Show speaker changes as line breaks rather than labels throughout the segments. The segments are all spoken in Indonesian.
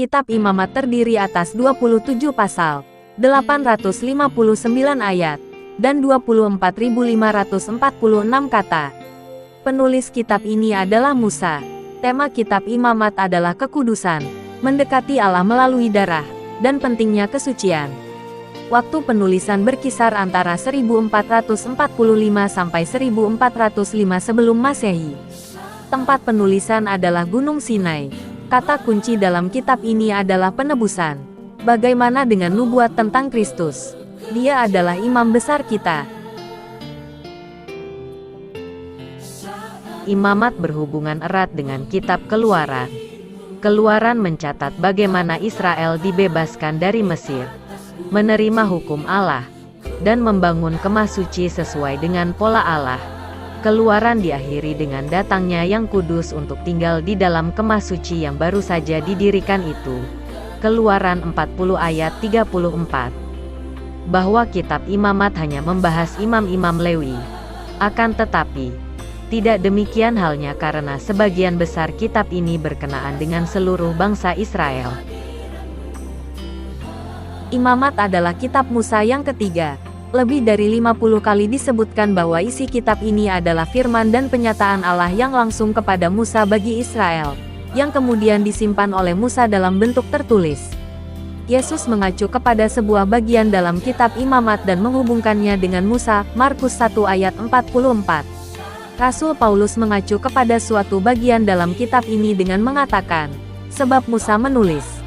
Kitab Imamat terdiri atas 27 pasal, 859 ayat, dan 24.546 kata. Penulis kitab ini adalah Musa. Tema kitab Imamat adalah kekudusan, mendekati Allah melalui darah, dan pentingnya kesucian. Waktu penulisan berkisar antara 1445 sampai 1405 sebelum Masehi. Tempat penulisan adalah Gunung Sinai. Kata kunci dalam kitab ini adalah penebusan. Bagaimana dengan nubuat tentang Kristus? Dia adalah imam besar kita.
Imamat berhubungan erat dengan kitab Keluaran. Keluaran mencatat bagaimana Israel dibebaskan dari Mesir, menerima hukum Allah, dan membangun kemah suci sesuai dengan pola Allah. Keluaran diakhiri dengan datangnya Yang Kudus untuk tinggal di dalam kemah suci yang baru saja didirikan itu. Keluaran 40 ayat 34. Bahwa kitab Imamat hanya membahas imam-imam Lewi. Akan tetapi, tidak demikian halnya karena sebagian besar kitab ini berkenaan dengan seluruh bangsa Israel.
Imamat adalah kitab Musa yang ketiga. Lebih dari 50 kali disebutkan bahwa isi kitab ini adalah firman dan penyataan Allah yang langsung kepada Musa bagi Israel, yang kemudian disimpan oleh Musa dalam bentuk tertulis. Yesus mengacu kepada sebuah bagian dalam kitab Imamat dan menghubungkannya dengan Musa, Markus 1 ayat 44. Rasul Paulus mengacu kepada suatu bagian dalam kitab ini dengan mengatakan, sebab Musa menulis.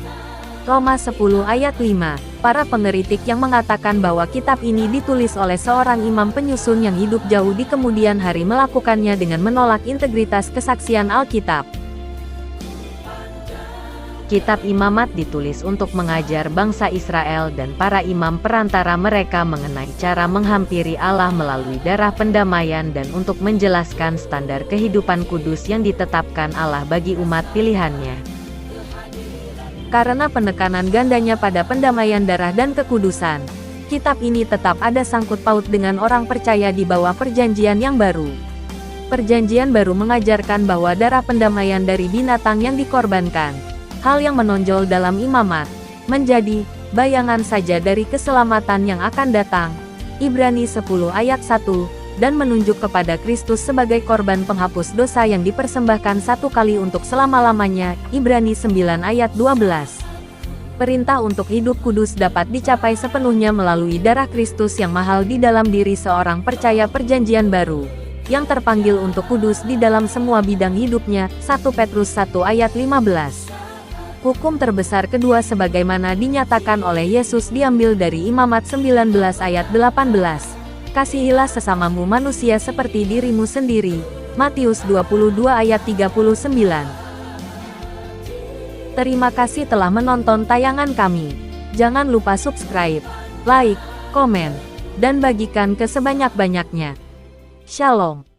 Roma 10 ayat 5. Para pengeritik yang mengatakan bahwa kitab ini ditulis oleh seorang imam penyusun yang hidup jauh di kemudian hari melakukannya dengan menolak integritas kesaksian Alkitab.
Kitab Imamat ditulis untuk mengajar bangsa Israel dan para imam perantara mereka mengenai cara menghampiri Allah melalui darah pendamaian dan untuk menjelaskan standar kehidupan kudus yang ditetapkan Allah bagi umat pilihannya.
Karena penekanan gandanya pada pendamaian darah dan kekudusan, kitab ini tetap ada sangkut paut dengan orang percaya di bawah perjanjian yang baru. Perjanjian baru mengajarkan bahwa darah pendamaian dari binatang yang dikorbankan, hal yang menonjol dalam Imamat, menjadi bayangan saja dari keselamatan yang akan datang. Ibrani 10 ayat 1, dan menunjuk kepada Kristus sebagai korban penghapus dosa yang dipersembahkan satu kali untuk selama-lamanya. Ibrani 9 ayat 12. Perintah untuk hidup kudus dapat dicapai sepenuhnya melalui darah Kristus yang mahal di dalam diri seorang percaya perjanjian baru, yang terpanggil untuk kudus di dalam semua bidang hidupnya. 1 Petrus 1 ayat 15. Hukum terbesar kedua sebagaimana dinyatakan oleh Yesus diambil dari Imamat 19 ayat 18. Kasihilah sesamamu manusia seperti dirimu sendiri. Matius 22 ayat 39. Terima kasih telah menonton tayangan kami. Jangan lupa subscribe, like, komen, dan bagikan ke sebanyak-banyaknya. Shalom.